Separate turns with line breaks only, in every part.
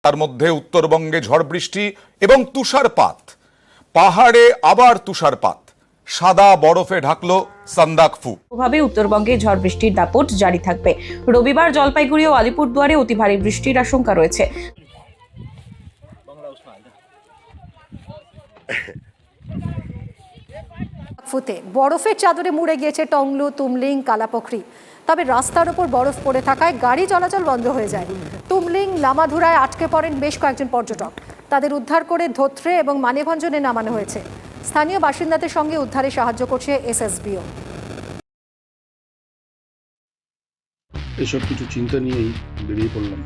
তার মধ্যে উত্তরবঙ্গে ঝড় বৃষ্টি এবং তুষারপাত। পাহাড়ে আবার তুষারপাত, সাদা বরফে ঢাকলো সান্দাকফু।
প্রভাবে উত্তরবঙ্গে ঝড় বৃষ্টির দাপট জারি থাকবে। রবিবার জলপাইগুড়ি ও আলিপুরদুয়ারে অতি ভারী বৃষ্টির আশঙ্কা রয়েছে।
ফুতে বরফের চাদরে মুড়ে গিয়েছে টংলু, তুমলিং, কালাপোখরি। তবে রাস্তার ওপর বরফ পড়ে থাকায় গাড়ি চলাচল বন্ধ হয়ে যায়। তুমলিং লামাধুরায় আটকে পড়েন বেশ কয়েকজন পর্যটক। তাদের উদ্ধার করে ধোত্রে এবং মানেভঞ্জনে নামানো হয়েছে। স্থানীয় বাসিন্দাদের সঙ্গে উদ্ধারে সাহায্য করছে এসএসবিও।
এসব কিছু চিন্তা নিয়েই বেরিয়ে পড়লাম।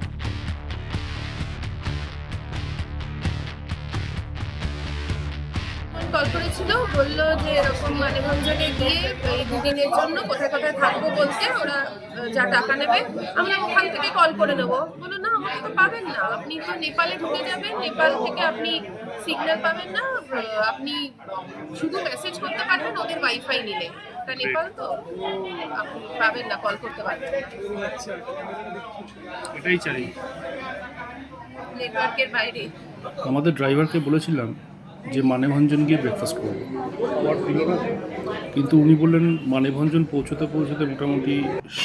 কল করেছিল, বললো যে এরকম মানেভঞ্জনে গিয়ে এই দুদিনের জন্য কোথায় কোথায় থাকবো বলতে, ওরা যা টাকা নেবে আমরা ওখান থেকে কল করে নেবো। বললো না, আমাকে তো পাবেন না, আপনি তো নেপালে ঢুকে যাবেন, নেপাল থেকে আপনি সিগন্যাল পাবেন না, আপনি শুধু মেসেজ করতে পারবেন ওদের ওয়াইফাই নিলে, তা নেপাল তো আপনি পাবেন না, কল করতে পারবেন না,
এটাই চাই।
নেটওয়ার্কের বাইরে।
আমাদের ড্রাইভারকে বলেছিলাম যে মানেভঞ্জন গিয়ে ব্রেকফাস্ট করবো, কিন্তু উনি বললেন মানেভঞ্জন পৌঁছতে পৌঁছতে মোটামুটি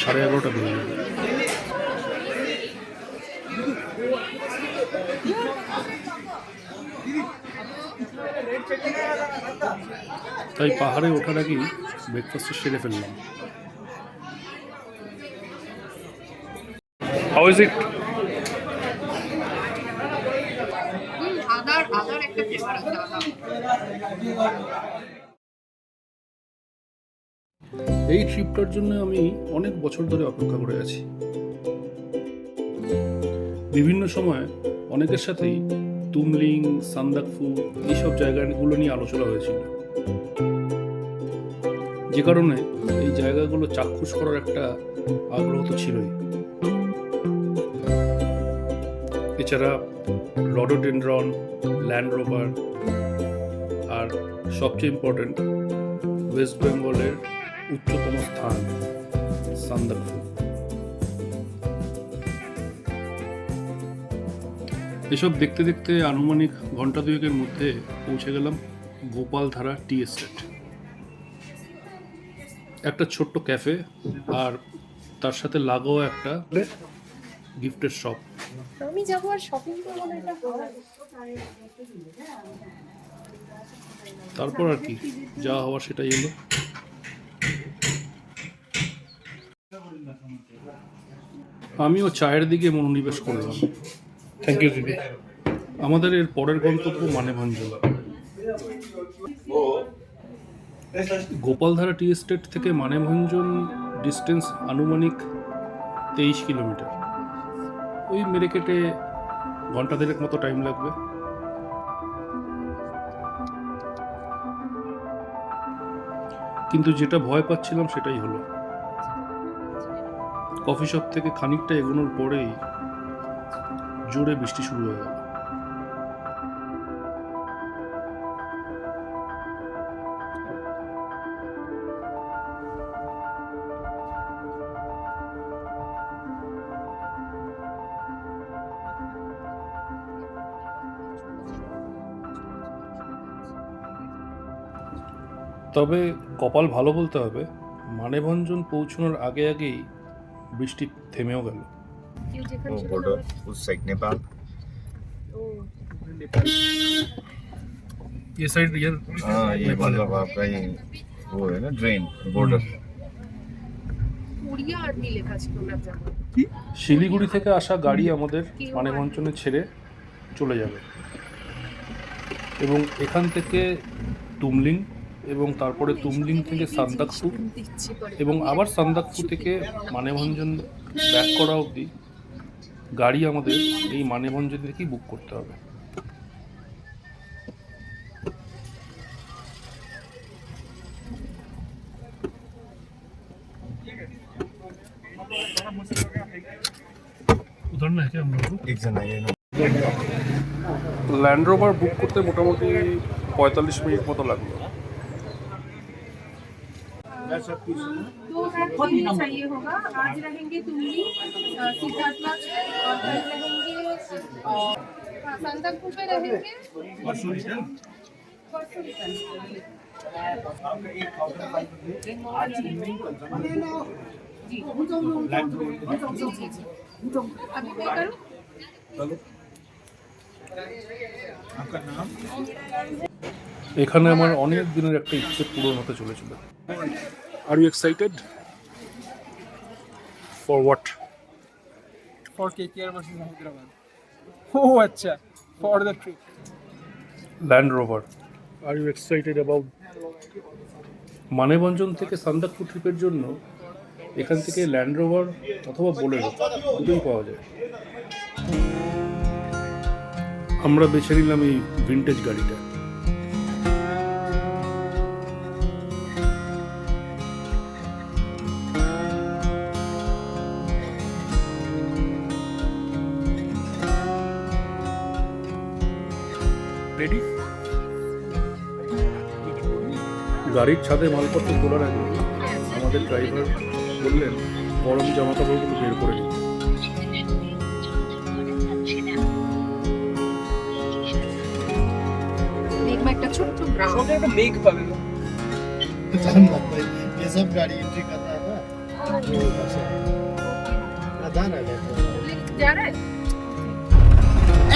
11:30 বেজে যাবে। তাই পাহাড়ে ওঠার আগেই ব্রেকফাস্ট সেরে ফেললাম। How is it?
আদার একটা ফ্লেভার আছে, আদা।
এই ট্রিপটার জন্য আমি অনেক বছর ধরে অপেক্ষা করে আছি। বিভিন্ন সময় অনেকের সাথেই তুমলিং, সান্দাকফু এইসব জায়গাগুলো নিয়ে আলোচনা হয়েছিল, যে কারণে এই জায়গাগুলো চাক্ষুষ করার একটা আগ্রহ তো ছিলই। এছাড়া রডোডেনড্রন, ল্যান্ড রোভার আর সবচেয়ে ইম্পর্টেন্ট ওয়েস্ট বেঙ্গলের উচ্চতম স্থান সান্দাকফু। এসব দেখতে দেখতে আনুমানিক ঘন্টা দুয়েকের মধ্যে পৌঁছে গেলাম গোপালধারা টি এস্টেট। একটা ছোট্ট ক্যাফে আর তার সাথে লাগোয়া একটা গিফটের শপ।
আমি যাবো আর শপিং করবো না, এটা
তারপর আর কি, যা হওয়ার সেটাই এলো। আমিও চায়ের দিকে মনোনিবেশ করলাম। থ্যাংক ইউ দিদি। আমাদের এর পরের গন্তব্য মানেভঞ্জন। গোপালধারা টি এস্টেট থেকে মানেভঞ্জন ডিস্টেন্স আনুমানিক 23 কিলোমিটার। ওই মেরে কেটে ঘন্টা দেড়েক মতো টাইম লাগবে। কিন্তু যেটা ভয় পাচ্ছিলাম সেটাই হলো। কফি শপ থেকে খানিকটা এগোনোর পরেই জোরে বৃষ্টি শুরু হয়ে গেল। তবে কপাল ভালো বলতে হবে, মানেভঞ্জন পৌঁছানোর আগে আগেই বৃষ্টি থেমেও গেল।
वो बॉर्डर उस साइड नेपाल।
ये साइड यार,
हाँ, ये मतलब आपका ये वो है ना ड्रेन बॉर्डर।
কোরিয়া আর্মি লেখা ছিল না যেমন।
শিলিগুড়ি থেকে আসা গাড়ি আমাদের মানেভঞ্জনে ছেড়ে চলে যাবে এবং এখান থেকে তুমলিং এবং তারপরে তুমলিং থেকে সান্দাকফু এবং আবার সান্দাকফু থেকে মানেভঞ্জন ব্যাক করা অবধি গাড়ি আমাদের এই মানেভঞ্জন থেকেই বুক করতে হবে। উদাহরণ है क्या हम लोग
एक जना ये
ল্যান্ড রোভার বুক করতে মোটামুটি 45 মিনিট মতো লাগলো।
दो रात चाहिए होगा, आज रहेंगे तुमली सिद्धार्थ और कल रहेंगे सांता क्रूज पे रहेंगे अभी मैं करूँ
এখানে আমার অনেক দিনের একটা ইচ্ছে পূরণ হতে চলেছিল। Are you excited for what?
for KKR versus Hyderabad. Oh, अच्छा. For the trip.
Land rover. Are you excited about Manebhanjan থেকে সান্দাকফু ট্রিপের জন্য এখান থেকে ল্যান্ড রোভার অথবা বোলেরো দুটোই পাওয়া যায়। আমরা বেছে নিলাম এই ভিন্টেজ গাড়িটা। রেডি? গাড়ির ছাদে মালপত্র তোলার আগে আমাদের ড্রাইভার বললেন গরম জামা কাপড়গুলো বের করে নিন।
एक में একটা ছোট্ট গ্রাউন্ড
সব একটা মেঘ পাবে।
ये सब गाड़ी एंट्री करना है ना जो बस है जाना है
जा रहा है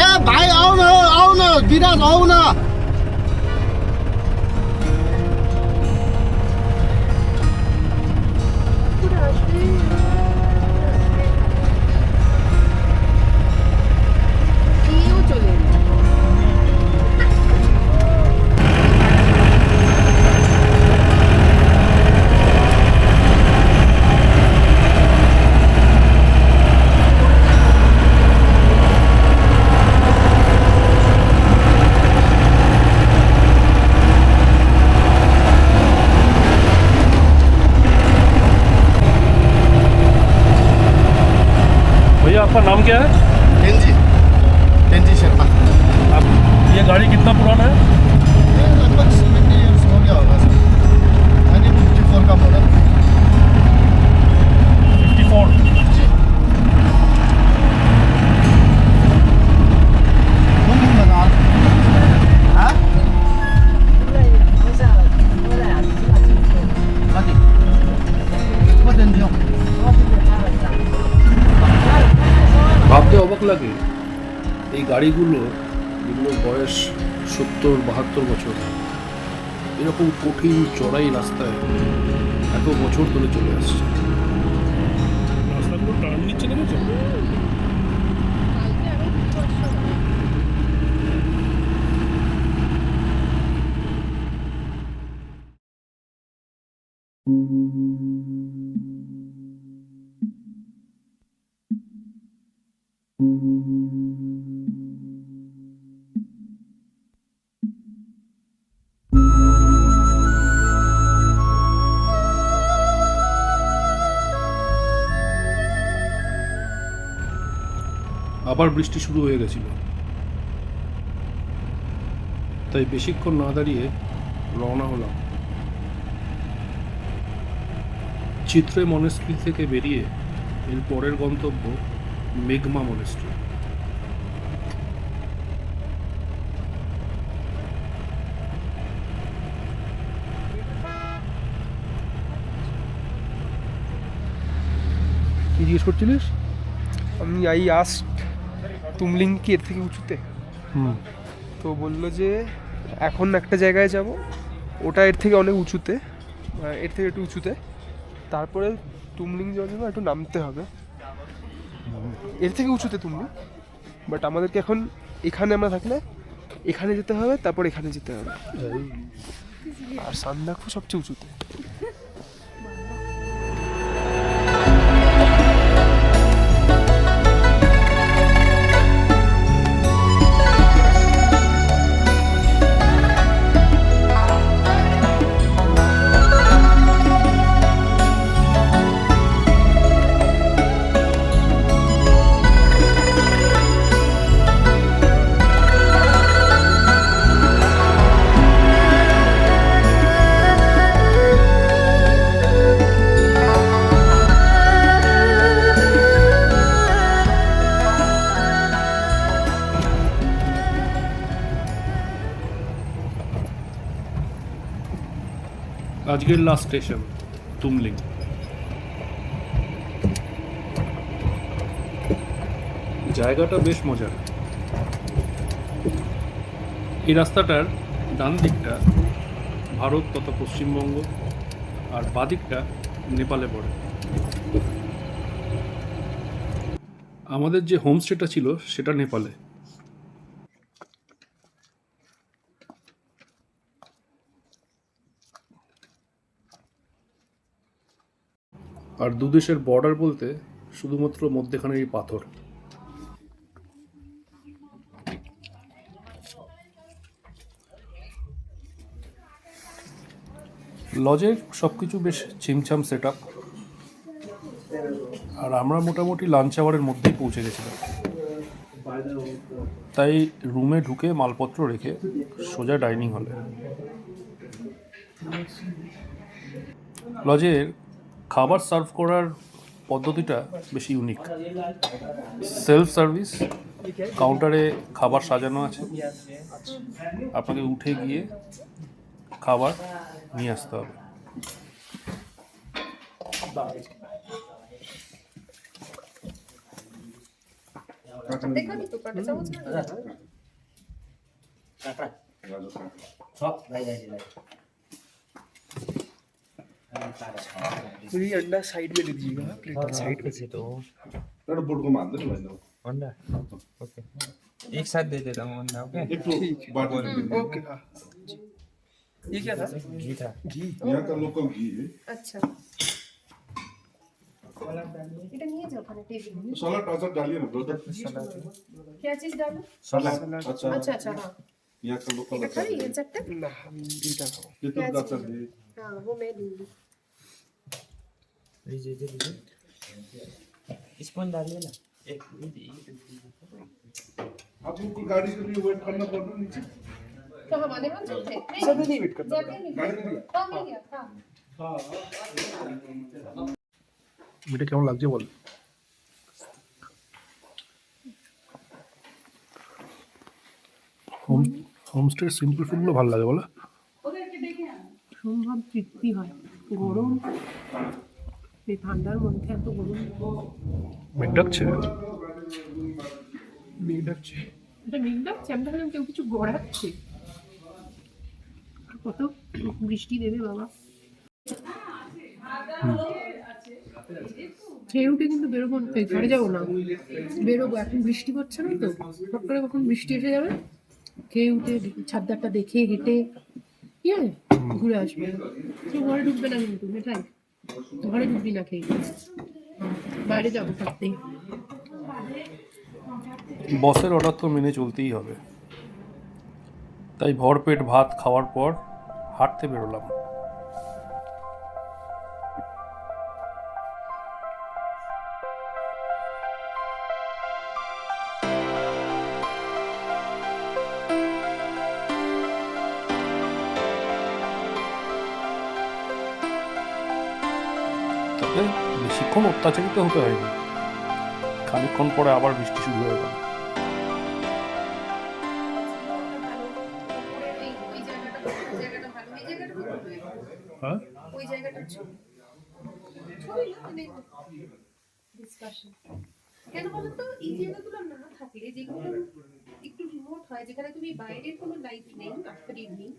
ए भाई आओ ना विराज आओ ना
এইও চলে এলো।
भैया आपका नाम क्या है?
टेंजी शर्मा
आप ये गाड़ी कितना पुराना है?
ये लगभग 70 इयर्स हो गया होगा सर 1954 का मॉडल
54।
जी कौन बना हाँ Lagi. Kau टेंजी हो
ভাবতে অবাক লাগে এই গাড়িগুলো যেগুলো বয়স 70-72 বছর এরকম কঠিন চড়াই রাস্তায় এত বছর ধরে চলে আসছে। রাস্তাগুলো টার্ন নিচ্ছে দেখেছো? আবার বৃষ্টি শুরু হয়ে গেছিল, তাই বেশিক্ষণ না দাঁড়িয়ে রওনা হলাম। চিত্রে মনেস্ট্রি থেকে বেরিয়ে এর পরের গন্তব্য মেঘমা মনেস্ট্রি।
কি জিজ্ঞেস করছিলিস? আমি আস্ট তুমলিং কি এর থেকে উঁচুতে? তো বললো যে এখন একটা জায়গায় যাব, ওটা এর থেকে অনেক উঁচুতে, এর থেকে একটু উঁচুতে, তারপরে তুমলিং যাওয়ার জন্য একটু নামতে হবে, এর থেকে উঁচুতে তুমলিং। বাট আমাদেরকে এখন এখানে আমরা থাকলে এখানে যেতে হবে, তারপর এখানে যেতে হবে, আর সান্দাকফু সবচেয়ে উঁচুতে।
আজকের লাস্ট স্টেশন তুমলিং। জায়গাটা বেশ মজার। এই রাস্তাটার ডান দিকটা ভারত তথা পশ্চিমবঙ্গ আর বাদিকটা নেপালে পড়ে। আমাদের যে হোমস্টেটা ছিল সেটা নেপালে। আর দুদেশের বর্ডার বলতে শুধুমাত্র মধ্যেখানের এই পাথর। লজের সব কিছু বেশ ছিমছাম সেট আপ, আর আমরা মোটামুটি লাঞ্চ আওয়ারের মধ্যেই পৌঁছে গেছিলাম। তাই রুমে ঢুকে মালপত্র রেখে সোজা ডাইনিং হলে। লজের খাবার সার্ভ করার পদ্ধতিটা বেশ ইউনিক। সেলফ সার্ভিস, কাউন্টারে খাবার সাজানো আছে, আপনাকে উঠে গিয়ে খাবার নিয়ে আসতে হবে।
দেখাবি তো কাঁটা চামচ
पूरी अंडा साइड में ले दीजिएगा, प्लेट साइड में से तो
अंडा ओके, एक साथ दे देता हूँ अंडा। Okay
okay. हाँ, ये क्या था?
घी था।
घी।
আচ্ছা এটা নিয়ে যাও ওখানে টেবিলে
सलाद टासर डालिए ना ब्रदर।
क्या चीज डालो
सलाद अच्छा
अच्छा अच्छा हाँ
यहाँ का लोकल
এটা খাই ये चारटे
ना ये खाओ।
ये तो टासर है।
हाँ वो मैं लूंगी
लीजिए लीजिए, स्पून डालिए ना एक।
आप लोग को गाड़ी के लिए वेट करना पड़ रहा है नीचे।
तो हम आने वाले थे
सभी नहीं वेट करना
जाके नहीं
गाड़ी में लिया।
हाँ मैं गया हाँ
এটা কেমন লাগছে বল? হোমস্টের সিম্পল ফুডগুলো ভালো লাগে বলো?
সম্ভব তৃপ্তি হয়। গরম এই ঠান্ডার মধ্যে এত গরম
মেঘ ডাকছে।
मेघ डाकছে।
এটা মেঘ ডাকছে, আমি ভাবলাম কেউ কিছু গড়াচ্ছে। কত বৃষ্টি দেবে বাবা। খেয়ে উঠে কিন্তু বেরোবো না, ঘরে যাবো না, বেরোবো। এখন বৃষ্টি পড়ছে না তো, হঠাৎ করে কখন বৃষ্টি এসে যাবে। খেয়ে উঠে ছাদটা দেখে হেঁটে কি আছে ঘুরে আসবে। কেউ ঘরে ঢুকবে না কিন্তু, এটাই ঘরে ঢুকবি না খেয়ে, বাইরে যাবো থাকতেই।
বসের অর্ডার তো মেনে চলতেই হবে, তাই ভরপেট ভাত খাওয়ার পর হাঁটতে বেরোলাম। তবে বেশিক্ষণ অত্যাচারিত হতে হয়নি, খানিকক্ষণ পরে আবার বৃষ্টি শুরু হয়ে গেল। হ্যাঁ,
ওই জায়গাটা ছবি না মানে ডিসকাশন কেন বলো তো, এই জায়গাগুলো না থাকলে, যেগুলো একটু রিমোট হয়, যেখানে তুমি বাইরের কোনো লাইফ নেই আফটার ইভিনিং,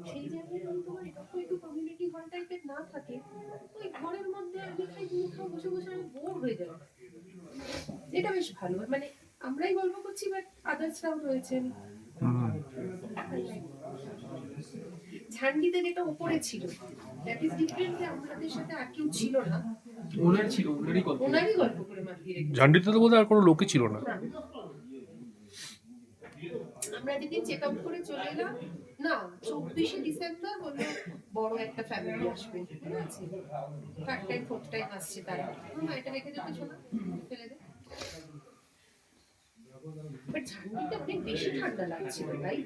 সেই জায়গায় তোমার একটু কমিউনিটি হল টাইপের না থাকে, ওই ঘরের মধ্যে আমি খাই তুমি খাও বসে বসে আমি বোর হয়ে যাবো। এটা বেশ ভালো, মানে আমরাই গল্প করছি বাট আদার্সরাও রয়েছেন। ঝান্ডিতে যেটা উপরে ছিল দ্যাট ইজ ডিফারেন্ট, যে আমাদের সাথে আর কেউ ছিল না,
ওনার ছিল,
ওনারই গল্প করে মাতিয়ে রেখেছে।
ঝান্ডিতে তো বোধহয় আর কোনো লোকই ছিল না।
আমরা যেদিন চেক আউট করে চলে এলাম না, 24শে ডিসেম্বর বললো বড় একটা ফ্যামিলি আসবে, ঠিক আছে, থার্ড টাইম ফোর্থ টাইম আসছে তারা। এটা রেখে যেতে শোনা ফেলে দে। বাট ঝান্ডিতে অনেক বেশি ঠান্ডা লাগছিল তাই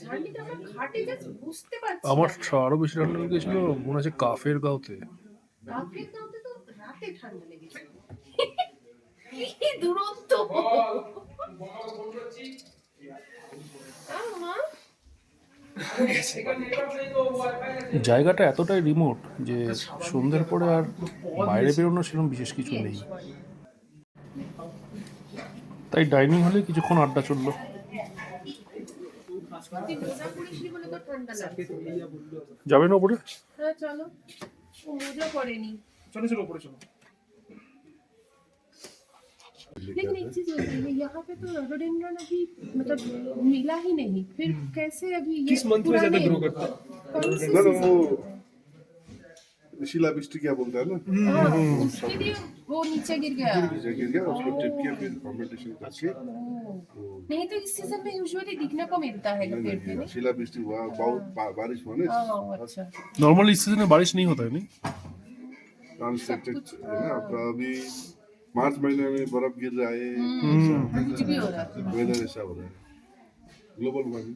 ঝান্ডিতে আমরা খাটে জাস্ট বুঝতে পারছি।
আমার আরো বেশি ঠান্ডা লেগেছিল মনে হচ্ছে কাফের গাঁওতে।
কাফের গাঁওতে তো রাতে ঠান্ডা লেগেছিল। কি দুরন্ত। মা
জায়গাটা এতটাই রিমোট যে সন্ধ্যের পরে আর বাইরে বেরোনো সেরকম বিশেষ কিছু নেই, তাই ডাইনিং হলে কিছুক্ষণ আড্ডা চললো।
মোজা পরিসি বলে তো ঠান্ডা লাগছে।
যাবেন ওপরে?
হ্যাঁ চলো, ও মোজা পরেনি।
চলো চলো ওপরে চলো।
लेकिन एक चीज बताइए, यहाँ पे तो रोडोडेंड्रन अभी मतलब मिला ही नहीं, फिर कैसे अभी ये
किस मंथ में ज्यादा
पुराने-
ग्रो करता है?
कौन सी
ना ना
season?
वो शिलावृष्टि क्या बोलता है ना,
हाँ, उसके लिए वो नीचे गिर गया।
नीचे गिर गया, उसको टिप किया, फिर फर्मेंटेशन करके
नहीं तो इस सीजन में यूजुअली दिखने को मिलता है पेड़ पे नहीं?
शिलावृष्टि हुआ, बहुत बारिश हुआ ना,
हाँ, अच्छा।
नॉर्मली इस सीजन में बारिश नहीं होता है नहीं?
अनएक्सपेक्टेड है ना। आपका अभी मार्च महीने में बर्फ गिर रहा है,
कुछ भी हो रहा है।
वेदर ऐसा हो रहा है, ग्लोबल वार्मिंग।